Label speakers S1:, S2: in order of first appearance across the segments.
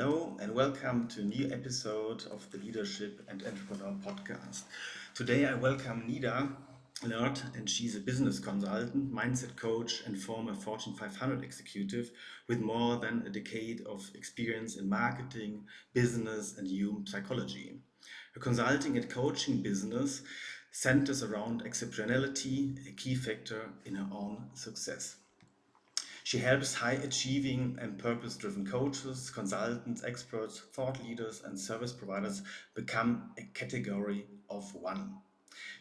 S1: Hello and welcome to a new episode of the Leadership and Entrepreneur podcast. Today I welcome Nida Leard, and she's a business consultant, mindset coach, and former Fortune 500 executive with more than a decade of experience in marketing, business, and human psychology. Her consulting and coaching business centers around exceptionality, a key factor in her own success. She helps high achieving and purpose driven coaches, consultants, experts, thought leaders, and service providers become a category of one.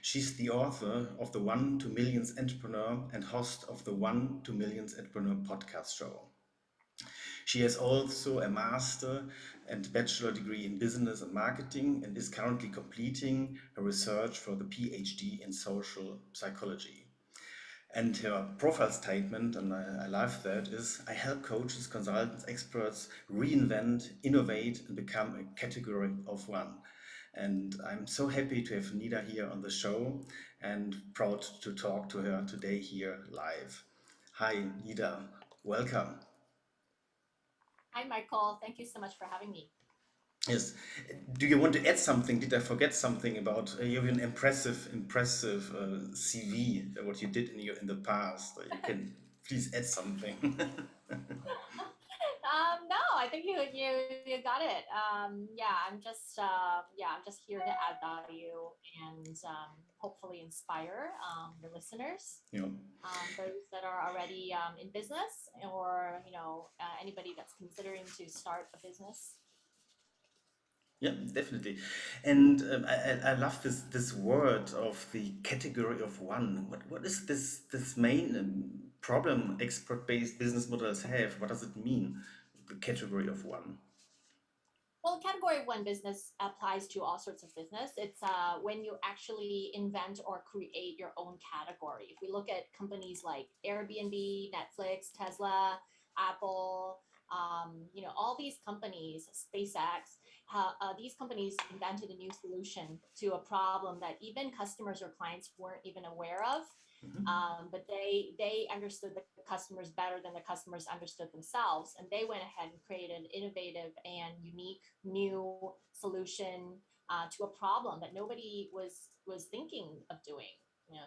S1: She's the author of the One to Millions Entrepreneur and host of the One to Millions Entrepreneur podcast show. She has also a master and bachelor degree in business and marketing and is currently completing her research for the PhD in social psychology. And her profile statement, and I love that, is I help coaches, consultants, experts reinvent, innovate, and become a category of one. And I'm so happy to have Nida here on the show and proud to talk to her today here live. Hi, Nida. Welcome.
S2: Hi, Michael. Thank you so much for having me.
S1: Yes. Do you want to add something? Did I forget something about you have an impressive CV, what you did in the past? You can please add something.
S2: No, I think you got it. I'm just here to add value and hopefully inspire your listeners,
S1: Yeah.
S2: those that are already in business, or anybody that's considering to start a business.
S1: Yeah, definitely. And I love this word of the category of one. What is this main problem expert-based business models have? What does it mean, the category of one?
S2: Well, category one business applies to all sorts of business. It's when you actually invent or create your own category. If we look at companies like Airbnb, Netflix, Tesla, Apple, all these companies, SpaceX, these companies invented a new solution to a problem that even customers or clients weren't even aware of.
S1: Mhm.
S2: But they understood the customers better than the customers understood themselves, and they went ahead and created an innovative and unique new solution to a problem that nobody was thinking of doing.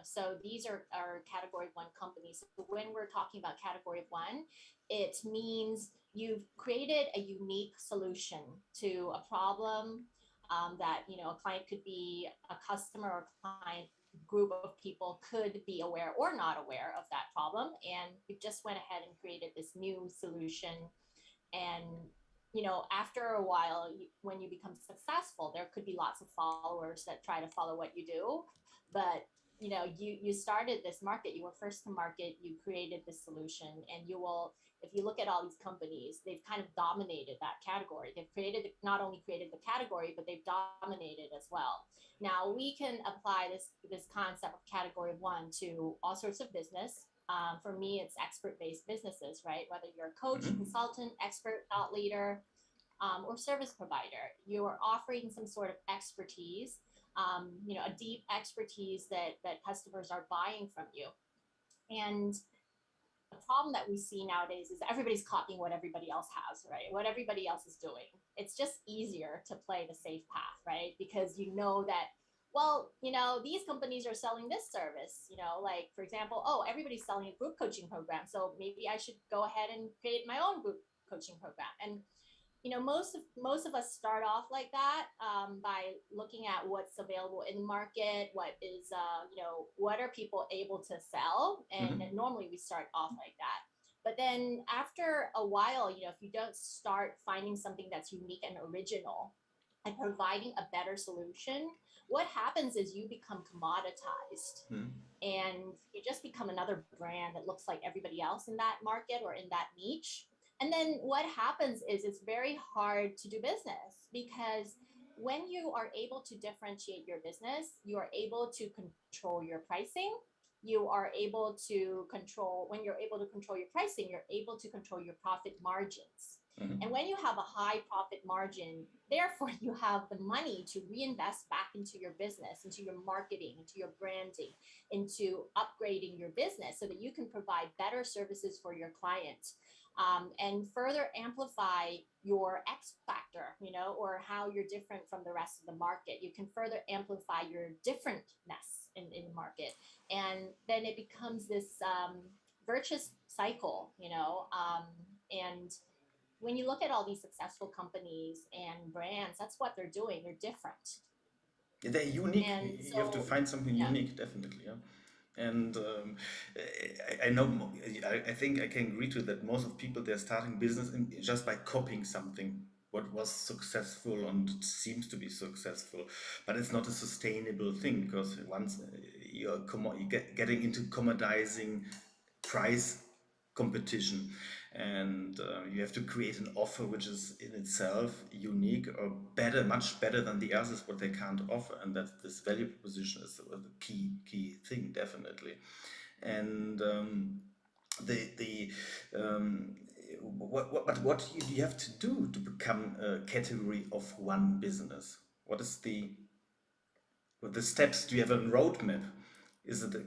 S2: So these are category one companies. So when we're talking about category one, it means you've created a unique solution to a problem that a client could be a customer or client group of people could be aware or not aware of that problem, and we just went ahead and created this new solution. And after a while, when you become successful, there could be lots of followers that try to follow what you do, but you started this market, you were first to market, you created this solution, and you will, if you look at all these companies, they've kind of dominated that category. They've created, not only created the category, but they've dominated as well. Now we can apply this concept of category one to all sorts of business. For me, it's expert-based businesses, right? Whether you're a coach,
S1: Mhm.
S2: consultant, expert, thought leader, or service provider, you are offering some sort of expertise, a deep expertise that customers are buying from you. And the problem that we see nowadays is everybody's copying what everybody else has, right? What everybody else is doing. It's just easier to play the safe path, right? Because you know that, well, these companies are selling this service, like for example, oh, everybody's selling a group coaching program. So maybe I should go ahead and create my own group coaching program. And most of us start off like that, by looking at what's available in the market, what is what are people able to sell, and
S1: Mhm.
S2: normally we start off like that. But then after a while, if you don't start finding something that's unique and original and providing a better solution, what happens is you become commoditized,
S1: Mhm.
S2: and you just become another brand that looks like everybody else in that market or in that niche. And then what happens is it's very hard to do business, because when you are able to differentiate your business, you are able to control your pricing. You are able to control, when you're able to control your pricing, you're able to control your profit margins. And when you have a high profit margin, therefore you have the money to reinvest back into your business, into your marketing, into your branding, into upgrading your business so that you can provide better services for your clients. And further amplify your X factor, or how you're different from the rest of the market. You can further amplify your differentness in the market. And then it becomes this virtuous cycle, and when you look at all these successful companies and brands, that's what they're doing. They're different.
S1: Yeah, they're unique.
S2: And
S1: You have to
S2: so,
S1: find something
S2: yeah,
S1: unique, definitely. Yeah. And I know, I think I can agree to that. Most of people, they're starting business just by copying something, what was successful and seems to be successful, but it's not a sustainable thing, because once getting into commodizing price competition, and you have to create an offer which is in itself unique or better, much better than the others, what they can't offer, and that this value proposition is the key thing, definitely. And the what do you have to do to become a category of one business? What is the steps? Do you have a roadmap? Is it a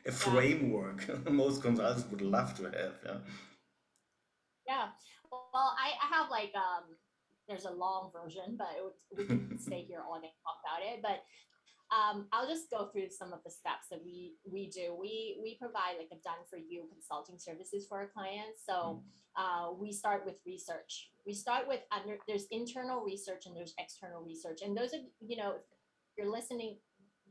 S2: yeah,
S1: framework? Most consultants would love to have. Yeah.
S2: yeah. Well, I have like there's a long version, but we could stay here all day and talk about it. But I'll just go through some of the steps that we do. We provide like a done for you consulting services for our clients. So we start with research. We start with there's internal research and there's external research. And those are, if you're listening,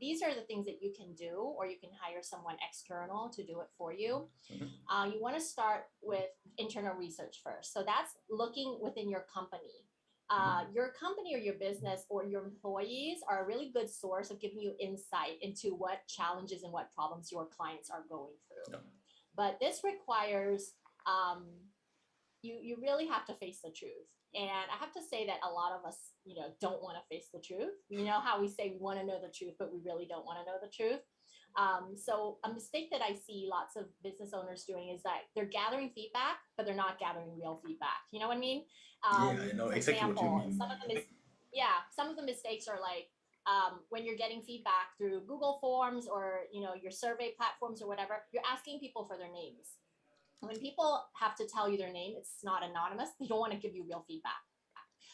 S2: these are the things that you can do, or you can hire someone external to do it for you. You want to start with internal research first. So that's looking within your company. Your company or your business or your employees are a really good source of giving you insight into what challenges and what problems your clients are going through.
S1: Yeah.
S2: But this requires you really have to face the truth. And I have to say that a lot of us, don't want to face the truth. You know how we say we want to know the truth, but we really don't want to know the truth. So a mistake that I see lots of business owners doing is that they're gathering feedback, but they're not gathering real feedback. You know what I mean?
S1: Yeah, I know
S2: For
S1: exactly what you
S2: example,
S1: mean.
S2: some of the mistakes are like when you're getting feedback through Google Forms or your survey platforms or whatever, you're asking people for their names. When people have to tell you their name, it's not anonymous. They don't want to give you real feedback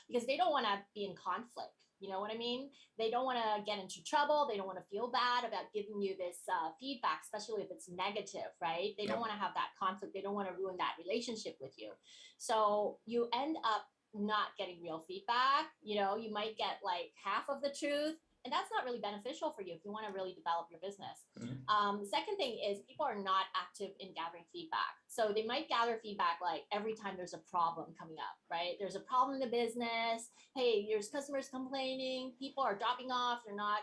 S2: because they don't want to be in conflict. You know what I mean? They don't want to get into trouble. They don't want to feel bad about giving you this feedback, especially if it's negative, right? They
S1: Yeah.
S2: don't want to have that conflict. They don't want to ruin that relationship with you. So you end up not getting real feedback. You might get like half of the truth, and that's not really beneficial for you if you want to really develop your business. Second thing is people are not active in gathering feedback. So they might gather feedback like every time there's a problem coming up, right? There's a problem in the business. Hey, there's customers complaining. People are dropping off. They're not,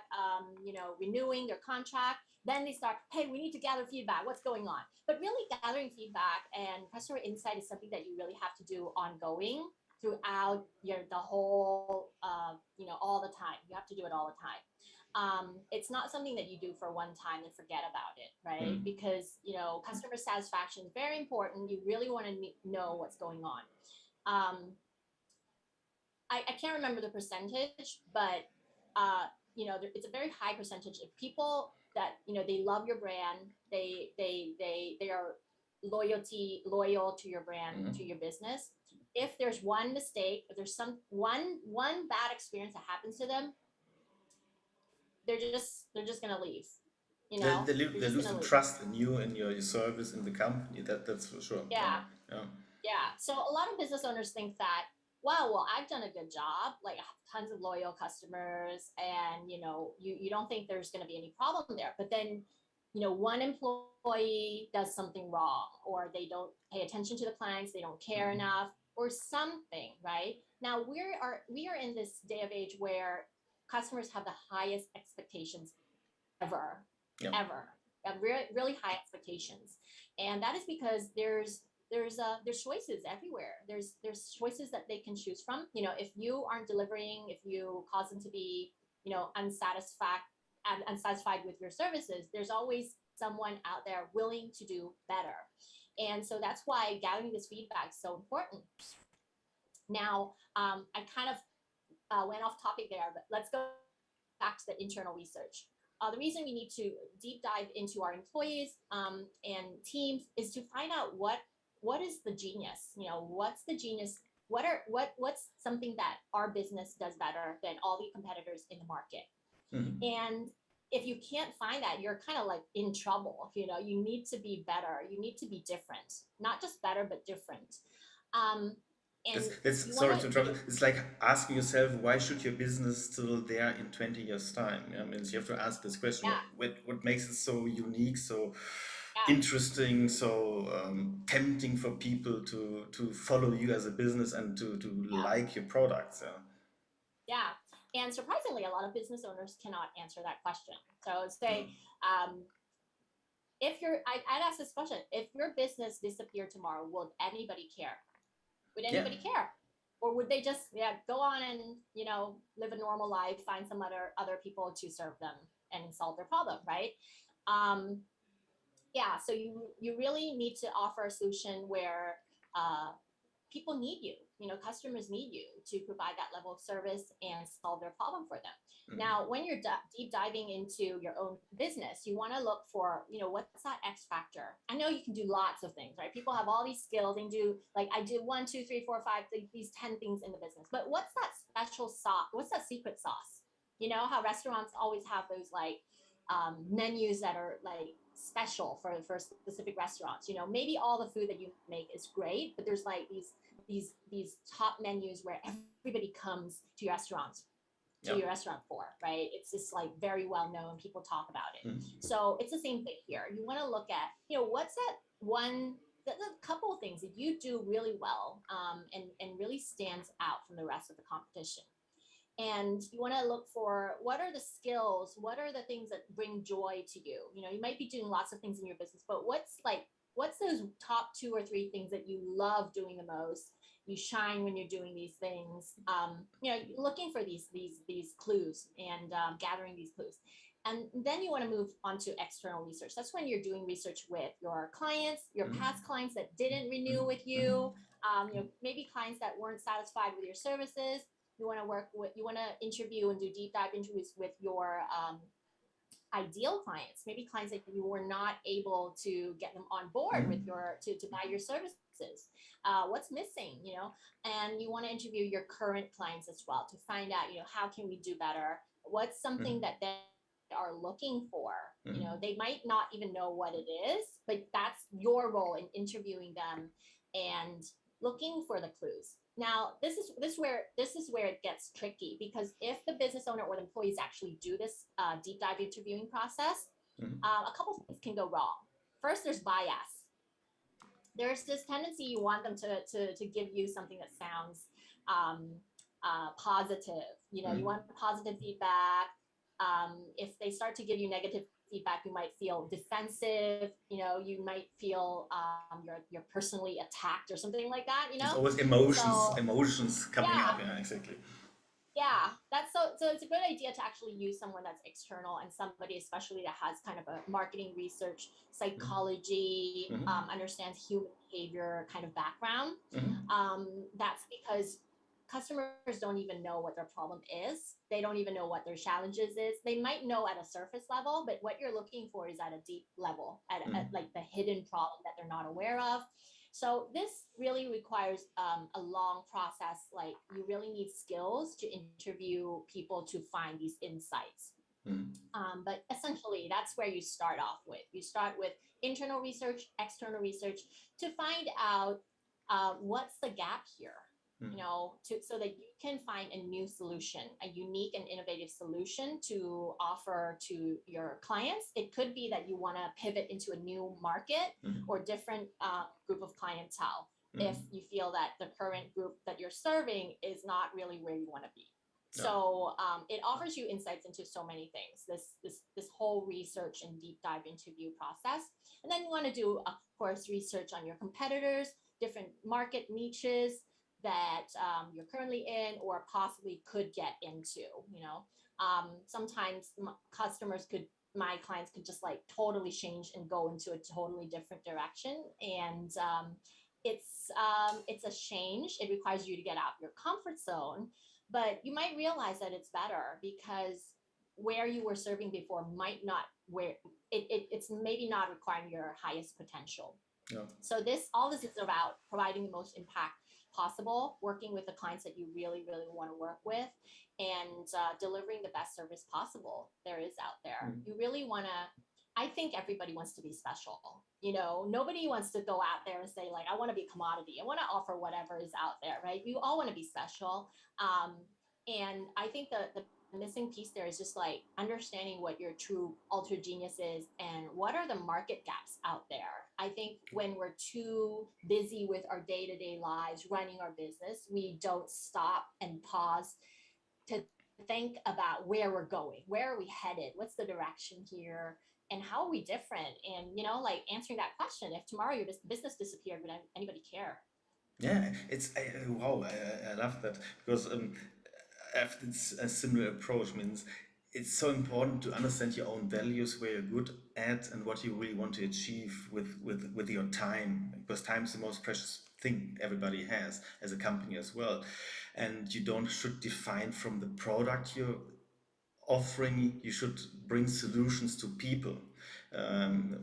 S2: renewing their contract. Then they start, hey, we need to gather feedback. What's going on? But really gathering feedback and customer insight is something that you really have to do ongoing throughout the whole, all the time. You have to do it all the time. It's not something that you do for one time and forget about it, right? Because customer satisfaction is very important. You really want to know what's going on. I can't remember the percentage, but it's a very high percentage of people that they love your brand. They are loyal to your brand, to your business. If there's one mistake, if there's one bad experience that happens to them, they're just gonna leave. They're
S1: They
S2: just
S1: lose the
S2: gonna leave.
S1: trust in you and your service in the company. That's for sure. Yeah.
S2: Yeah,
S1: Yeah.
S2: yeah. So a lot of business owners think that, wow, well, I've done a good job. Like I have tons of loyal customers, and you don't think there's gonna be any problem there. But then, one employee does something wrong, or they don't pay attention to the clients, they don't care enough, or something, right? Now we are in this day of age where customers have the highest expectations ever,
S1: Yeah.
S2: ever. Really, really high expectations, and that is because there's choices everywhere. There's choices that they can choose from. If you aren't delivering, if you cause them to be, unsatisfied with your services, there's always someone out there willing to do better. And so that's why gathering this feedback is so important. Now, I kind of went off topic there, but let's go back to the internal research. The reason we need to deep dive into our employees and teams is to find out what is the genius. What's the genius? What's something that our business does better than all the competitors in the market?
S1: Mhm.
S2: And if you can't find that, you're kind of like in trouble. You need to be better. You need to be different, not just better, but different. Um, and you want
S1: Sorry to interrupt.
S2: to,
S1: It's like asking yourself, why should your business still there in 20 years' time? I mean, you have to ask this question.
S2: yeah,
S1: What makes it so unique, so
S2: yeah,
S1: interesting, so tempting for people to follow you as a business and to
S2: yeah.
S1: like your products? Yeah.
S2: Yeah. And surprisingly, a lot of business owners cannot answer that question. So
S1: Yeah.
S2: say, I'd ask this question, if your business disappeared tomorrow, would anybody care? Would
S1: Yeah.
S2: anybody care? Or would they just go on and, live a normal life, find some other people to serve them and solve their problem, right? Um, yeah, so you really need to offer a solution where people need you. Customers need you to provide that level of service and solve their problem for them.
S1: Mm.
S2: Now, when you're deep diving into your own business, you want to look for, what's that X factor? I know you can do lots of things, right? People have all these skills and do, like, I do 1, 2, 3, 4, 5, these 10 things in the business. But what's that special sauce? What's that secret sauce? How restaurants always have those like menus that are like special for specific restaurants. Maybe all the food that you make is great, but there's like these top menus where everybody comes to your restaurants
S1: Yeah.
S2: for, right? It's just like very well known, people talk about it.
S1: Mm.
S2: So it's the same thing here. You want to look at, what's that one, the couple of things that you do really well, and really stands out from the rest of the competition. And you want to look for, what are the skills, what are the things that bring joy to you. You might be doing lots of things in your business, but what's those top 2 or 3 things that you love doing the most? You shine when you're doing these things. Looking for these clues and gathering these clues. And then you want to move on to external research. That's when you're doing research with your clients, your past clients that didn't renew with you, maybe clients that weren't satisfied with your services. You want to interview and do deep dive interviews with your ideal clients, maybe clients that you were not able to get them on board with to buy your services. What's missing, and you want to interview your current clients as well to find out, how can we do better? What's something that they are looking for? They might not even know what it is, but that's your role in interviewing them and looking for the clues. Now, this is where it gets tricky, because if the business owner or the employees actually do this deep dive interviewing process, a couple things can go wrong. First, there's bias. There's this tendency, you want them to give you something that sounds positive. You want positive feedback. If they start to give you negative feedback, you might feel defensive. You might feel you're personally attacked or something like that.
S1: It's always emotions,
S2: So
S1: emotions coming
S2: yeah,
S1: up. Yeah, exactly.
S2: yeah, that's so it's a good idea to actually use someone that's external and somebody especially that has kind of a marketing research, psychology, understands human behavior kind of background. That's because customers don't even know what their problem is. They don't even know what their challenges is. They might know at a surface level, but what you're looking for is at a deep level, at like the hidden problem that they're not aware of. So this really requires a long process. Like, you really need skills to interview people to find these insights. But essentially, that's where you start off with. You start with internal research, external research, to find out what's the gap here, so that you can find a new solution, a unique and innovative solution to offer to your clients. It could be that you want to pivot into a new market or different group of clientele if you feel that the current group that you're serving is not really where you want to be. So it offers you insights into so many things, this whole research and deep dive interview process. And then you want to do, of course, research on your competitors, different market niches that you're currently in or possibly could get into. Sometimes customers could my clients can just like totally change and go into a totally different direction. And it's a change. It requires you to get out of your comfort zone, but you might realize that it's better because where you were serving before might not where it's maybe not requiring your highest potential.
S1: Yeah.
S2: So this all this is about providing the most impact possible, working with the clients that you really really want to work with, and delivering the best service possible there is out there. You really want to, I think everybody wants to be special. You know, nobody wants to go out there and say like, I want to be a commodity, I want to offer whatever is out there, right? You all want to be special. And I think the missing piece there is just like understanding what your true ultra genius is and what are the market gaps out there. I think when we're too busy with our day-to-day lives running our business, we don't stop and pause to think about where we're going, where are we headed, what's the direction here, and how are we different. And you know, like answering that question, if tomorrow your business disappeared, would anybody care?
S1: Yeah, wow, I love that because I have this a similar approach. Means it's so important to understand your own values, where you're good at, and what you really want to achieve with your time. Because time is the most precious thing everybody has as a company as well, and you don't should define from the product you're offering. You should bring solutions to people,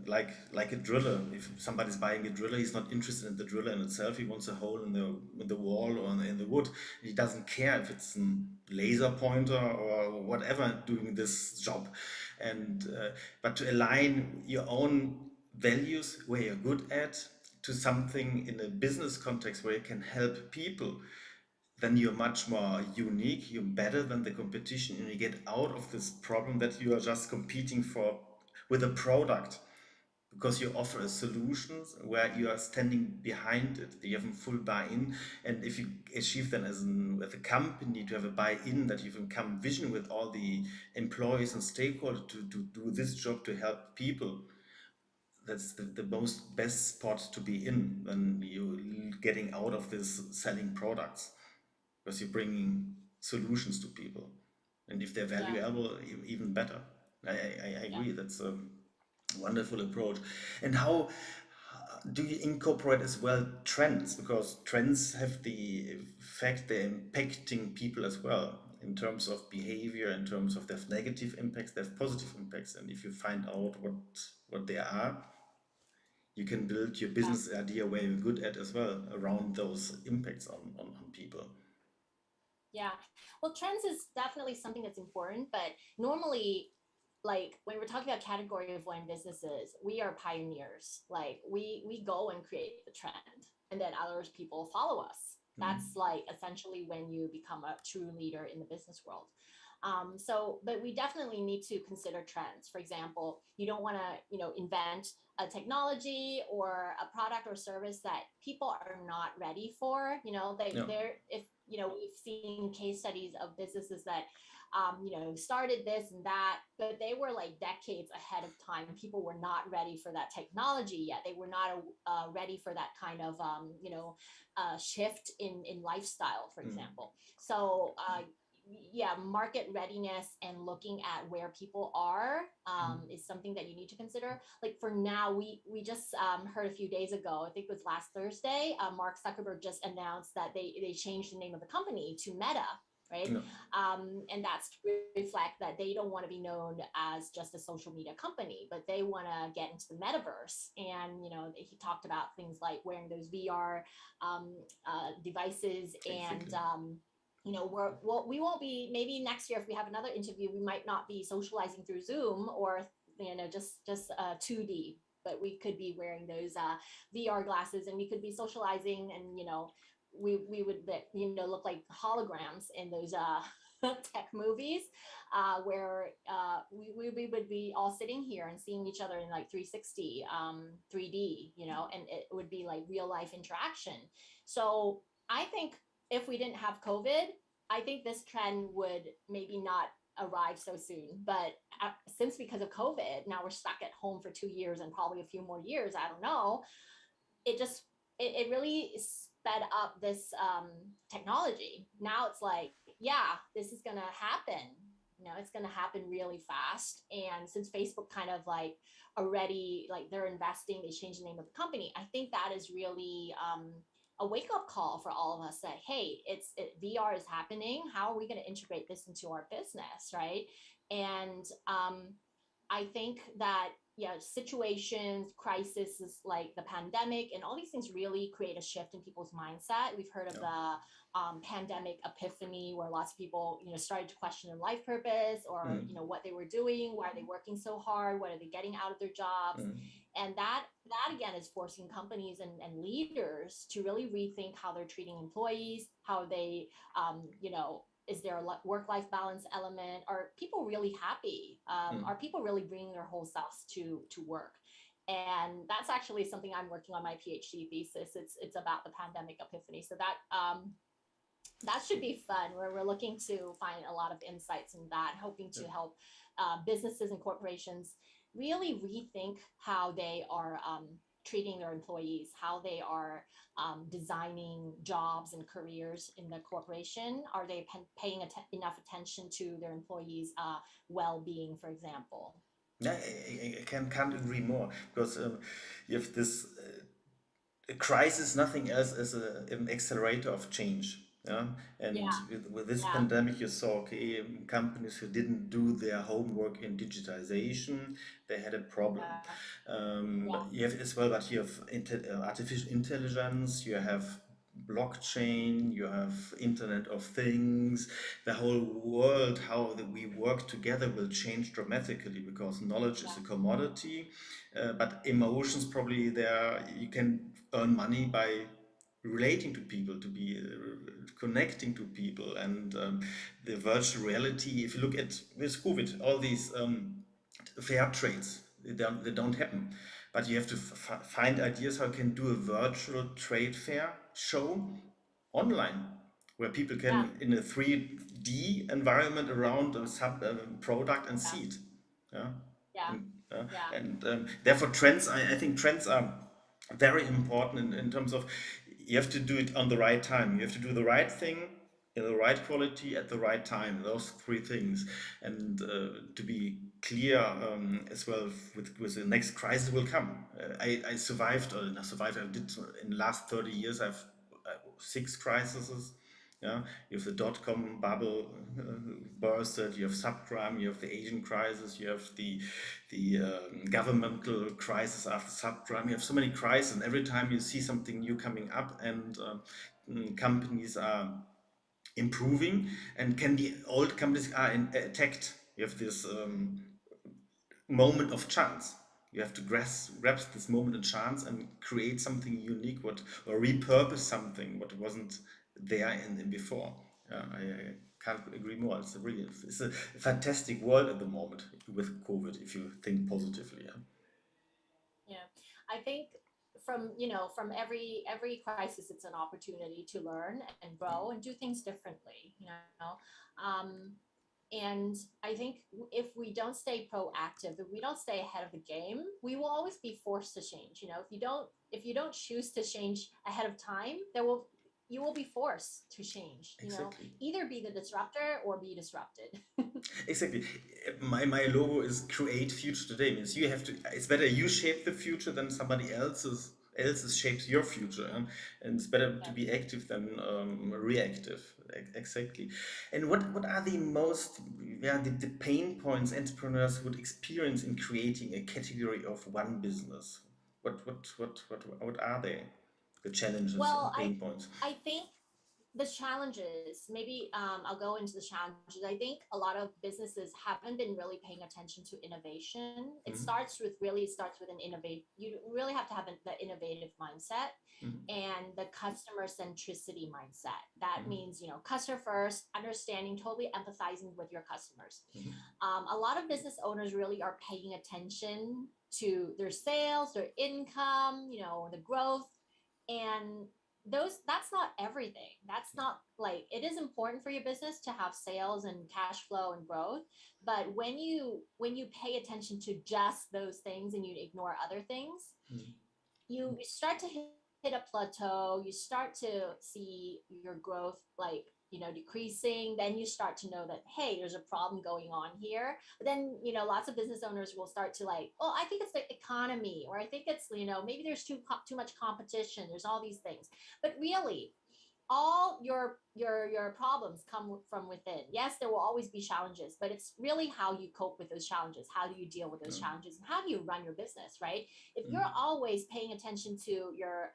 S1: like a driller. If somebody's buying a driller, he's not interested in the driller in itself. He wants a hole in the wall or in the wood. He doesn't care if it's a laser pointer or whatever doing this job. And but to align your own values, where you're good at, to something in a business context where you can help people, then you're much more unique, you're better than the competition, and you get out of this problem that you are just competing for with a product, because you offer a solution where you are standing behind it, you have a full buy-in. And if you achieve then as a company to have a buy-in, that you can come vision with all the employees and stakeholders to do this job to help people, that's the most best spot to be in when you getting out of this selling products, because you're bringing solutions to people, and if they're
S2: Yeah,
S1: valuable, even better. I
S2: yeah.
S1: agree, that's a wonderful approach. And how do you incorporate as well trends, because trends have the effect they're impacting people as well, in terms of behavior, in terms of their negative impacts, their positive impacts, and if you find out what they are, you can build your
S2: Yeah.
S1: business idea where you're good at as well around those impacts on people.
S2: Yeah. Well, trends is definitely something that's important, but normally, like when we're talking about category of one businesses, we are pioneers. Like we go and create the trend, and then others people follow us. That's like essentially when you become a true leader in the business world. So, but we definitely need to consider trends. For example, you don't want to, invent a technology or a product or service that people are not ready for.
S1: Yeah.
S2: If, we've seen case studies of businesses that, started this and that, but they were like decades ahead of time. People were not ready for that technology yet. They were not ready for that kind of, shift in lifestyle, for example. So, yeah, market readiness and looking at where people are is something that you need to consider. Like for now, we just heard a few days ago, I think it was last Thursday, Mark Zuckerberg just announced that they changed the name of the company to Meta, right?
S1: Yeah.
S2: And that's to reflect that they don't want to be known as just a social media company, but they want to get into the metaverse. And he talked about things like wearing those VR devices, and
S1: Exactly.
S2: we won't be, maybe next year if we have another interview, we might not be socializing through Zoom or just 2D, but we could be wearing those VR glasses, and we could be socializing, and we would look like holograms in those tech movies, where we would be all sitting here and seeing each other in like 360 3D, and it would be like real life interaction. So I think if we didn't have COVID, I think this trend would maybe not arrive so soon. But since because of COVID, now we're stuck at home for 2 years and probably a few more years, I don't know. It really sped up this technology. Now it's like, yeah, this is going to happen. It's going to happen really fast. And since Facebook kind of like already, like they're investing, they changed the name of the company, I think that is really a wake up call for all of us that, hey, VR is happening. How are we going to integrate this into our business, right? And I think that, yeah, situations, crises like the pandemic and all these things really create a shift in people's mindset. We've heard of
S1: Yeah.
S2: the pandemic epiphany, where lots of people, started to question their life purpose, or
S1: Mm.
S2: what they were doing, why are they working so hard, what are they getting out of their jobs.
S1: Mm.
S2: And that again is forcing companies and leaders to really rethink how they're treating employees, how they is there a work-life balance element? Are people really happy?
S1: Mm.
S2: Are people really bringing their whole selves to work? And that's actually something I'm working on my PhD thesis. It's about the pandemic epiphany. So that should be fun. Where we're looking to find a lot of insights in that, hoping
S1: Yeah.
S2: to help businesses and corporations really rethink how they are treating their employees, how they are designing jobs and careers in the corporation. Are they paying enough attention to their employees' well-being, for example?
S1: Yeah, I can't agree more because you have this a crisis, nothing else as an accelerator of change. Yeah, and
S2: Yeah,
S1: with this
S2: yeah,
S1: pandemic, you saw, okay, companies who didn't do their homework in digitization, they had a problem.
S2: yeah,
S1: But
S2: yeah,
S1: you have as well, but you have artificial intelligence, you have blockchain, you have Internet of Things, the whole world, how we work together will change dramatically because knowledge is
S2: yeah,
S1: a commodity, but emotions probably there you can earn money by relating to people, to be connecting to people, and the virtual reality. If you look at with COVID, all these fair trades, they don't happen. But you have to find ideas how you can do a virtual trade fair show online, where people
S2: yeah,
S1: can in a 3D environment around a sub product and
S2: yeah,
S1: see it. Yeah.
S2: yeah,
S1: And, uh,
S2: yeah,
S1: and therefore trends, I think trends are very important in terms of you have to do it on the right time. You have to do the right thing in the right quality at the right time. Those three things, and to be clear as well with the next crisis will come. I survived, or not survived. I did in the last 30 years. I've six crises. Yeah, you have the dot-com bubble bursted. You have subprime. You have the Asian crisis. You have the governmental crisis after subprime. You have so many crises, and every time you see something new coming up, and companies are improving, and can the old companies are attacked. You have this moment of chance. You have to grasp this moment of chance and create something unique, what or repurpose something what wasn't there in before. Yeah, I can't agree more. It's a fantastic world at the moment with COVID, if you think positively. Yeah.
S2: yeah. I think from every crisis, it's an opportunity to learn and grow and do things differently. um, and I think if we don't stay proactive, if we don't stay ahead of the game, we will always be forced to change. If you don't choose to change ahead of time, you will be forced to change.
S1: Exactly.
S2: Either be the disruptor or be disrupted.
S1: Exactly. My logo is create future today. Means you have to. It's better you shape the future than somebody else's shapes your future, and it's better to
S2: Yeah.
S1: be active than reactive. Exactly. And what are the most, yeah, the pain points entrepreneurs would experience in creating a category of one business? What are they? The challenges
S2: Well,
S1: and pain points.
S2: I think the challenges, maybe I'll go into the challenges. I think a lot of businesses haven't been really paying attention to innovation. It
S1: Mhm.
S2: starts with an innovate. You really have to have the innovative mindset
S1: Mhm.
S2: and the customer centricity mindset. That
S1: Mhm.
S2: means, customer first, understanding, totally empathizing with your customers.
S1: Mhm.
S2: A lot of business owners really are paying attention to their sales, their income, the growth, and that's not everything. That's not, like, it is important for your business to have sales and cash flow and growth, but when you pay attention to just those things and you ignore other things,
S1: Mhm.
S2: you start to hit a plateau. You start to see your growth like decreasing, then you start to know that, hey, there's a problem going on here. But then, lots of business owners will start to like, oh, I think it's the economy, or I think it's, maybe there's too much competition. There's all these things. But really, all your problems come from within. Yes, there will always be challenges, but it's really how you cope with those challenges. How do you deal with those challenges, and how do you run your business, right? If you're always paying attention to your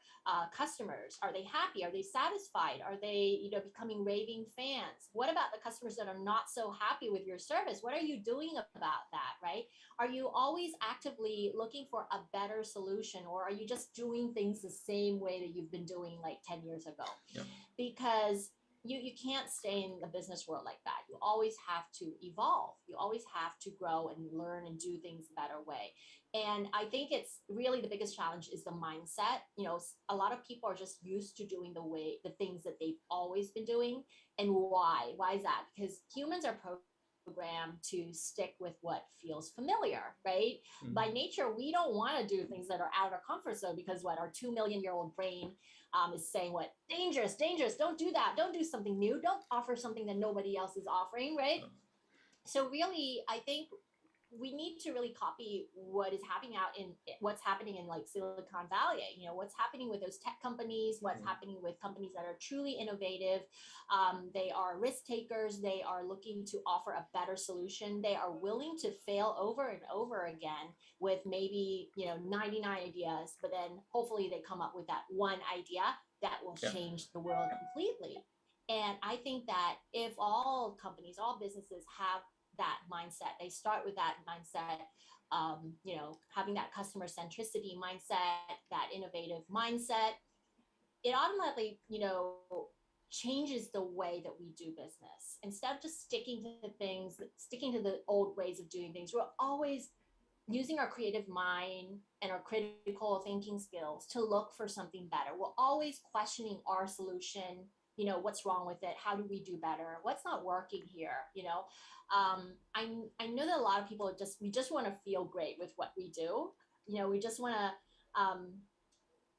S2: customers, are they happy? Are they satisfied? Are they, becoming raving fans? What about the customers that are not so happy with your service? What are you doing about that, right? Are you always actively looking for a better solution, or are you just doing things the same way that you've been doing like 10 years ago?
S1: Yep.
S2: Because you can't stay in the business world like that. You always have to evolve. You always have to grow and learn and do things a better way. And I think it's really the biggest challenge is the mindset. A lot of people are just used to doing the things that they've always been doing. And why? Why is that? Because humans are programmed to stick with what feels familiar, right? By nature, we don't want to do things that are out of our comfort zone, because our 2 million-year-old brain is saying, what, dangerous, don't do that, don't do something new, don't offer something that nobody else is offering, right? So really, I think we need to really copy what's happening in like Silicon Valley, what's happening with those tech companies, what's happening with companies that are truly innovative. They are risk takers. They are looking to offer a better solution. They are willing to fail over and over again with maybe, 99 ideas, but then hopefully they come up with that one idea that will change the world completely. And I think that if all companies, all businesses have that mindset, they start with that mindset, having that customer centricity mindset, that innovative mindset, it automatically, changes the way that we do business. Instead of just sticking to the old ways of doing things, we're always using our creative mind and our critical thinking skills to look for something better. We're always questioning our solution. What's wrong with it? How do we do better? What's not working here? I know that a lot of people we just want to feel great with what we do. We just want to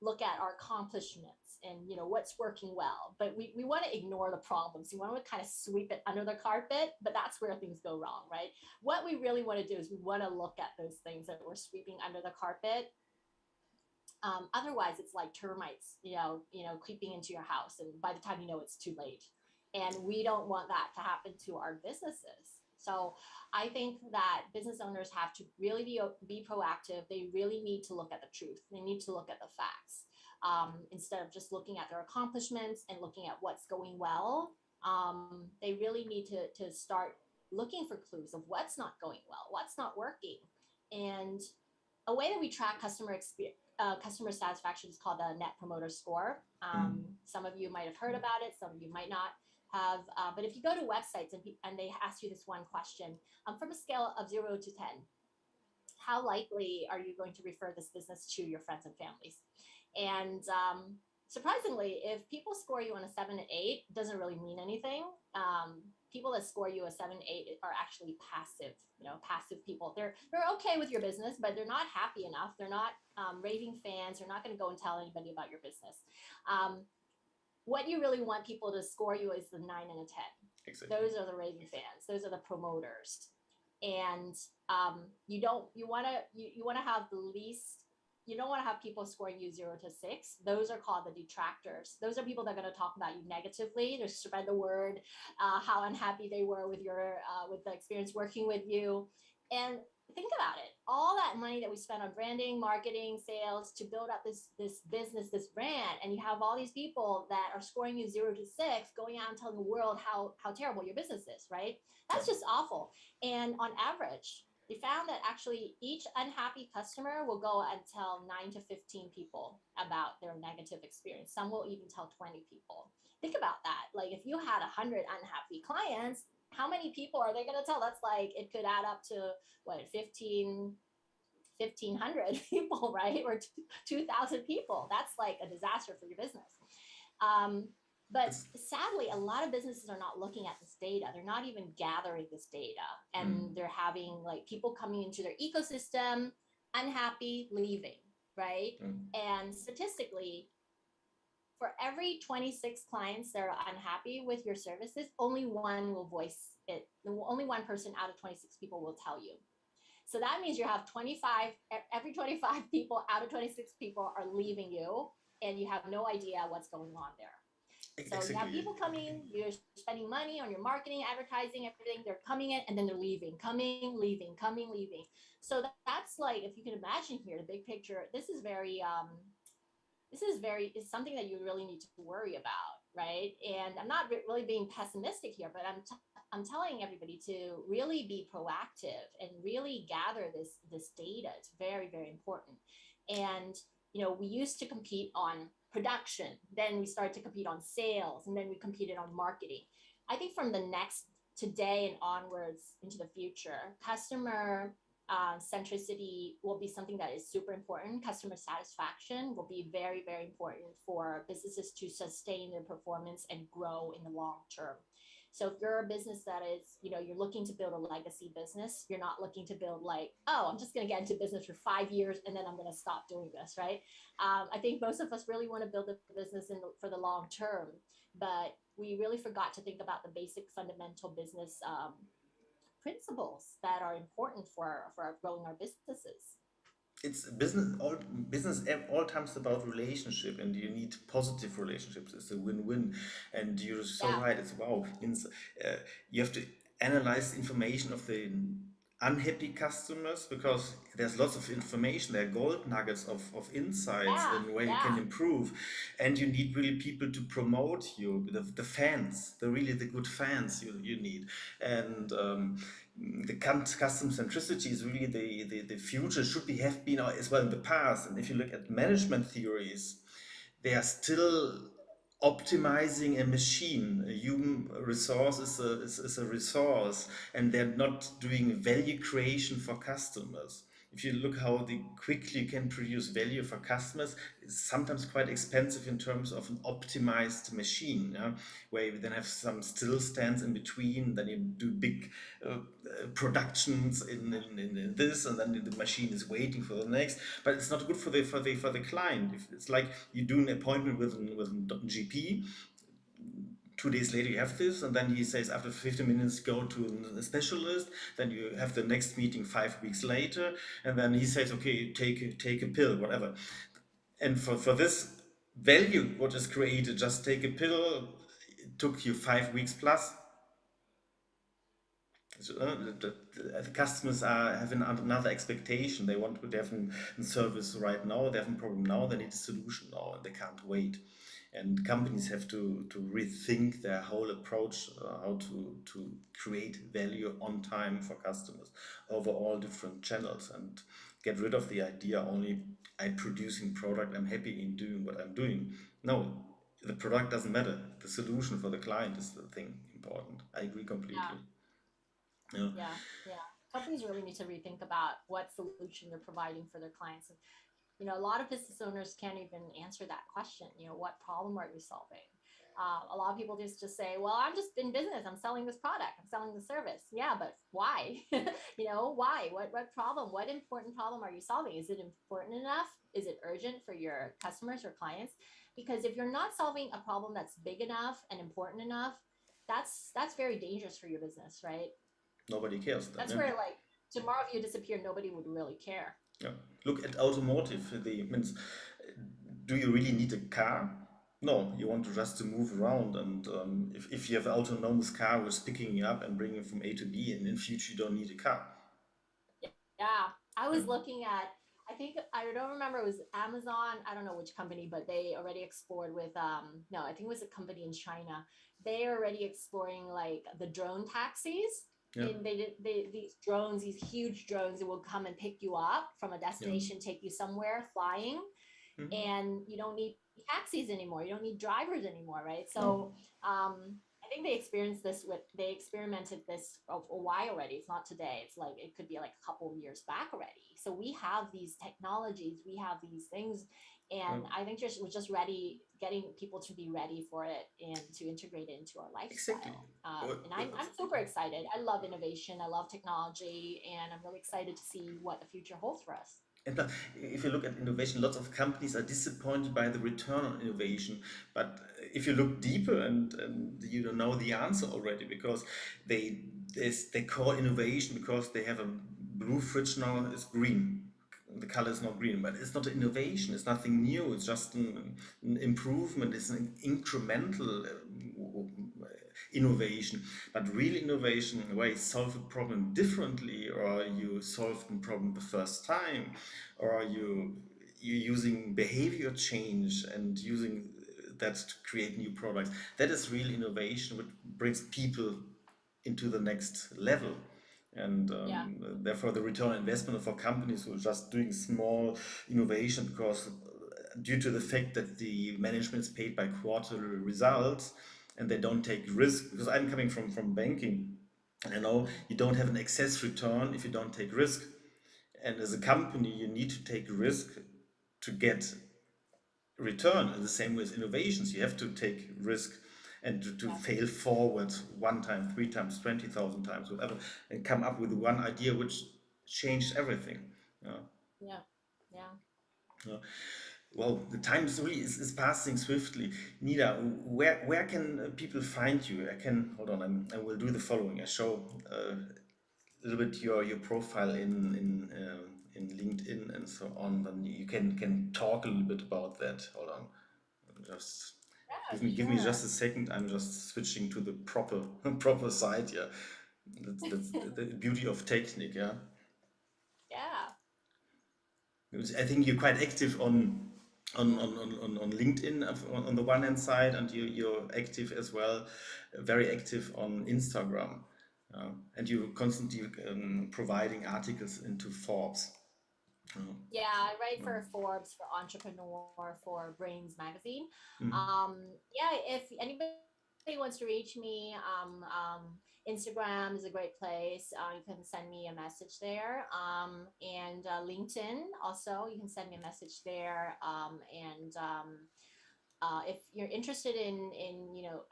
S2: look at our accomplishments and what's working well, but we want to ignore the problems. We want to kind of sweep it under the carpet, but that's where things go wrong, right? What we really want to do is we want to look at those things that we're sweeping under the carpet. Otherwise, it's like termites, creeping into your house, and by the time it's too late. And we don't want that to happen to our businesses. So I think that business owners have to really be proactive. They really need to look at the truth. They need to look at the facts, instead of just looking at their accomplishments and looking at what's going well. They really need to start looking for clues of what's not going well, what's not working. And a way that we track customer satisfaction is called the Net Promoter Score. Some of you might have heard about it, some of you might not have. But if you go to websites and they ask you this one question, from a scale of 0 to 10, how likely are you going to refer this business to your friends and families? And surprisingly, if people score you on a 7 to 8, it doesn't really mean anything. People that score you a 7, 8 are actually passive people. They're okay with your business, but they're not happy enough. They're not raving fans. They're not going to go and tell anybody about your business. What you really want people to score you is the 9 and a 10. Exactly. Those are the raving fans. Those are the promoters. And you want to have the least. You don't want to have people scoring you 0 to 6. Those are called the detractors. Those are people that are going to talk about you negatively. They spread the word, how unhappy they were with the experience working with you. And think about it. All that money that we spend on branding, marketing, sales to build up this business, this brand, and you have all these people that are scoring you 0 to 6, going out and telling the world how terrible your business is, right? That's just awful. And on average, they found that actually each unhappy customer will go and tell 9 to 15 people about their negative experience. Some will even tell 20 people. Think about that. Like if you had 100 unhappy clients, how many people are they going to tell? That's like, it could add up to what, 1,500 people, right? Or 2,000 people. That's like a disaster for your business. But sadly, a lot of businesses are not looking at this data. They're not even gathering this data. And they're having like people coming into their ecosystem, unhappy, leaving, right? And statistically, for every 26 clients that are unhappy with your services, only one will voice it. Only one person out of 26 people will tell you. So that means you have 25, every 25 people out of 26 people are leaving you, and you have no idea what's going on there. So you have
S1: Exactly.
S2: people coming, you're spending money on your marketing, advertising, everything. They're coming in and then they're leaving, coming, leaving, coming, leaving. So that's like, if you can imagine here, the big picture, is something that you really need to worry about, right? And I'm not really being pessimistic here, but I'm telling everybody to really be proactive and really gather this data. It's very, very important. And we used to compete on production, then we started to compete on sales, and then we competed on marketing. I think from the next today and onwards into the future, customer centricity will be something that is super important. Customer satisfaction will be very, very important for businesses to sustain their performance and grow in the long term. So if you're a business that is, you're looking to build a legacy business, you're not looking to build like, oh, I'm just going to get into business for 5 years and then I'm going to stop doing this, right? I think most of us really want to build a business for the long term, but we really forgot to think about the basic fundamental business principles that are important for growing our businesses.
S1: It's business at all times about relationship, and you need positive relationships. It's a win-win, and you're so
S2: Yeah,
S1: right. It's wow. You have to analyze information of the unhappy customers, because there's lots of information. There are gold nuggets of insights
S2: yeah,
S1: and where you can
S2: yeah,
S1: improve, and you need really people to promote you, the fans, the good fans you need. And the custom centricity is really the future, should be have been as well in the past. And if you look at management theories, they are still optimizing a machine. A human resource is a resource, and they're not doing value creation for customers. If you look how quickly you can produce value for customers, it's sometimes quite expensive in terms of an optimized machine, yeah? Where you then have some still stands in between, then you do big productions in this, and then the machine is waiting for the next. But it's not good for the client. If it's like you do an appointment with a GP, 2 days later you have this, and then he says after 15 minutes go to a specialist, then you have the next meeting 5 weeks later, and then he says, okay, take a pill, whatever. And for this value what is created, just take a pill, it took you 5 weeks plus. So, the customers have another expectation. They want to have a service right now. They have a problem now. They need a solution now, and they can't wait. And companies have to rethink their whole approach, how to create value on time for customers over all different channels, and get rid of the idea only I'm producing product, I'm happy in doing what I'm doing. No, the product doesn't matter. The solution for the client is the thing important. I agree
S2: yeah,
S1: completely. Yeah.
S2: yeah, yeah. Companies really need to rethink about what solution they're providing for their clients. And a lot of business owners can't even answer that question. What problem are you solving? A lot of people just say, well, I'm just in business, I'm selling this product, I'm selling the service. Yeah, but why? Why? What problem, what important problem are you solving? Is it important enough? Is it urgent for your customers or clients? Because if you're not solving a problem that's big enough and important enough, that's very dangerous for your business, right?
S1: Nobody cares then.
S2: That's
S1: Yeah.
S2: where, like, tomorrow if you disappear, nobody would really care.
S1: Yeah. Look at automotive. The means, do you really need a car? No, you want to just to move around, and if you have an autonomous car which is picking you up and bringing you from A to B, and in future you don't need a car.
S2: Yeah, I
S1: Yeah.
S2: was looking at, I think, I don't remember, it was Amazon, I don't know which company, but they already explored with, no, I think it was a company in China. They are already exploring like the drone taxis.
S1: Yeah.
S2: And these drones, these huge drones that will come and pick you up from a
S1: Yeah.
S2: destination, take you somewhere flying,
S1: Mhm.
S2: and you don't need taxis anymore. You don't need drivers anymore, right?
S1: No.
S2: So I think they experimented this a while already. It's not today. It's like it could be like a couple of years back already. So we have these technologies, we have these things,
S1: Yeah.
S2: and I think we're just ready, getting people to be ready for it and to integrate it into our
S1: Exactly.
S2: lifestyle.
S1: What-
S2: And I'm super excited. I love innovation. I love technology, and I'm really excited to see what the future holds for us.
S1: And if you look at innovation, lots of companies are disappointed by the return on innovation. But if you look deeper, and you don't know the answer already, because they they call innovation because they have a blue fridge now is green. The color is not green, but it's not an innovation. It's nothing new. It's just an improvement. It's an incremental innovation. But real innovation, where you solve a problem differently, or you solve the problem the first time, or you're using behavior change and using that to create new products. That is real innovation, which brings people into the next level. And
S2: Yeah.
S1: therefore, the return on investment for companies who are just doing small innovation, because due to the fact that the management is paid by quarterly results and they don't take risk, because I'm coming from banking, and I know you don't have an excess return if you don't take risk. And as a company, you need to take risk to get return. And the same with innovations, you have to take risk and to
S2: Yeah.
S1: fail forward one time, three times, 20,000 times, whatever, and come up with one idea which changed everything. Yeah.
S2: Yeah. Yeah.
S1: Yeah. Well, the time is really is passing swiftly. Nida, where can people find you? I can hold on. I will do the following. I show a little bit your profile in LinkedIn and so on. Then you can talk a little bit about that. Hold on, just
S2: Yeah,
S1: give me
S2: sure.
S1: just a second. I'm just switching to the proper proper site. Yeah, that's the beauty of technique. Yeah.
S2: Yeah.
S1: I think you're quite active on LinkedIn on the one hand side, and you're active as well, very active on Instagram, and you're constantly providing articles into Forbes. Uh,
S2: Yeah, I write for Forbes, for Entrepreneur, for Brains Magazine.
S1: mm,
S2: Yeah, if anybody wants to reach me, Instagram is a great place. You can send me a message there. And LinkedIn also, you can send me a message there. If you're interested in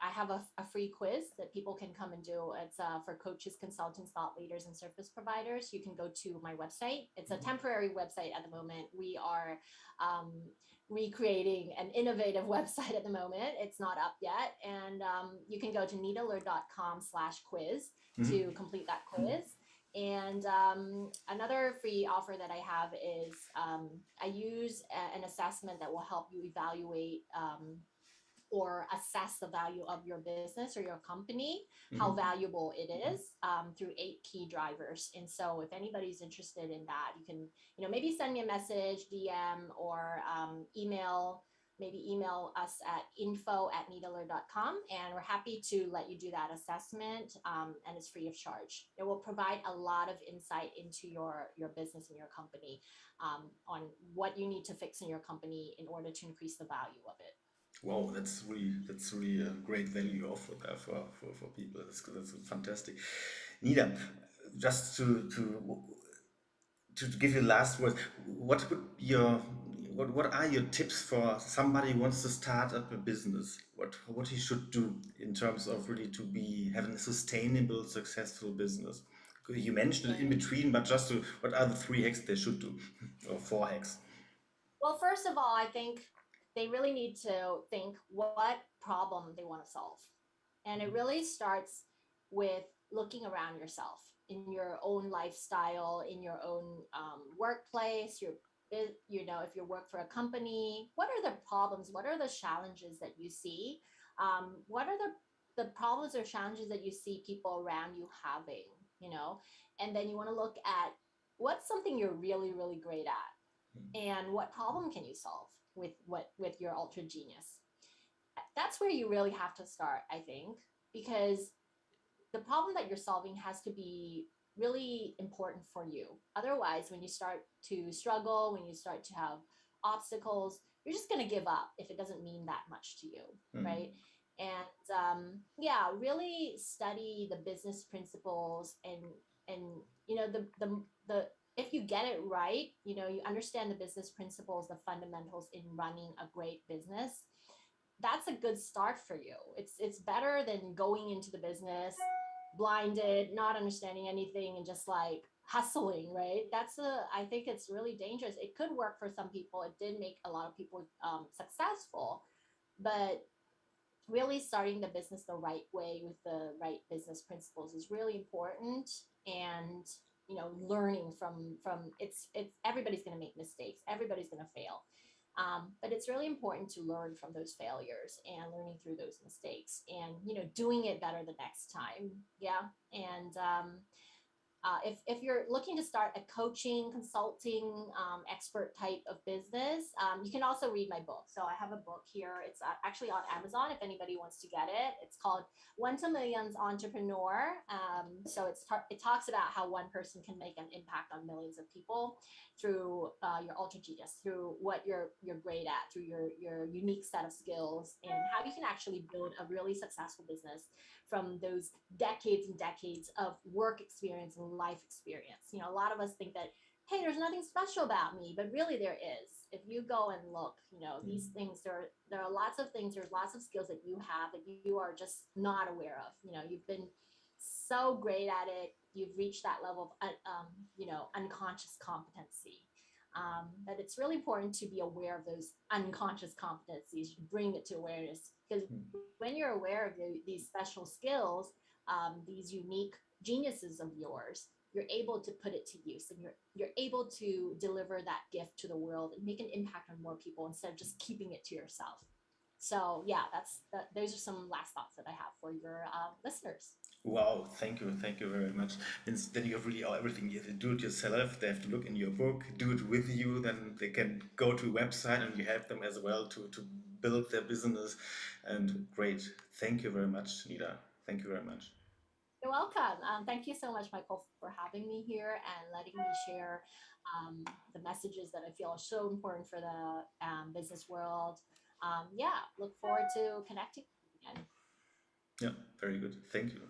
S2: I have a free quiz that people can come and do. It's for coaches, consultants, thought leaders, and service providers. You can go to my website. It's a temporary website at the moment. We are um, recreating an innovative website at the moment. It's not up yet, and you can go to nidaleard.com/quiz to
S1: mhm.
S2: complete that quiz. And another free offer that I have is I use an assessment that will help you evaluate or assess the value of your business or your company, how valuable it is through 8 key drivers. And so if anybody's interested in that, you can, maybe send me a message, DM, or maybe email us at info@nidaleard.com, and we're happy to let you do that assessment, and it's free of charge. It will provide a lot of insight into your business and your company, on what you need to fix in your company in order to increase the value of it.
S1: Wow, that's really a great value offer there for people. That's fantastic. Nida, just to give you last words, what would be your what are your tips for somebody who wants to start up a business? What he should do in terms of really to be having a sustainable, successful business? You mentioned it in
S2: Okay.
S1: between, but just to, what are the 3 hacks they should do, or 4 hacks?
S2: Well, first of all, I think they really need to think what problem they want to solve. And it really starts with looking around yourself in your own lifestyle, in your own workplace, if you work for a company, what are the problems? What are the challenges that you see? What are the problems or challenges that you see people around you having, you know? And then you want to look at what's something you're really, really great at, and what problem can you solve with your ultra genius. That's where you really have to start, I think, because the problem that you're solving has to be really important for you. Otherwise, when you start to struggle, when you start to have obstacles, you're just going to give up if it doesn't mean that much to you, right? And yeah, really study the business principles, and the if you get it right, you understand the business principles, the fundamentals in running a great business. That's a good start for you. It's better than going into the business blinded, not understanding anything, and just like hustling, right? I think it's really dangerous. It could work for some people. It did make a lot of people successful, but really starting the business the right way with the right business principles is really important. And learning from it's everybody's going to make mistakes, everybody's going to fail, but it's really important to learn from those failures and learning through those mistakes and doing it better the next time. Yeah. And if you're looking to start a coaching, consulting, expert type of business, you can also read my book. So I have a book here. It's actually on Amazon if anybody wants to get it. It's called One to Millions Entrepreneur. So it talks about how one person can make an impact on millions of people through your ultra genius, through what you're great at, through your unique set of skills, and how you can actually build a really successful business from those decades and decades of work experience and life experience. A lot of us think that, hey, there's nothing special about me, but really there is. If you go and look, these things, there are lots of things, there's lots of skills that you have that you are just not aware of. You've been so great at it, you've reached that level of unconscious competency. But it's really important to be aware of those unconscious competencies, bring it to awareness, because when you're aware of these special skills, these unique geniuses of yours, you're able to put it to use, and you're able to deliver that gift to the world and make an impact on more people instead of just keeping it to yourself. So yeah, those are some last thoughts that I have for your listeners.
S1: Wow, thank you very much. Means then you have really everything. You have to do it yourself. They have to look in your book, do it with you. Then they can go to a website and you help them as well to build their business. And great, thank you very much, Nida. Thank you very much.
S2: You're welcome. Thank you so much, Michael, for having me here and letting me share the messages that I feel are so important for the business world. Yeah, look forward to connecting again.
S1: Yeah, very good. Thank you.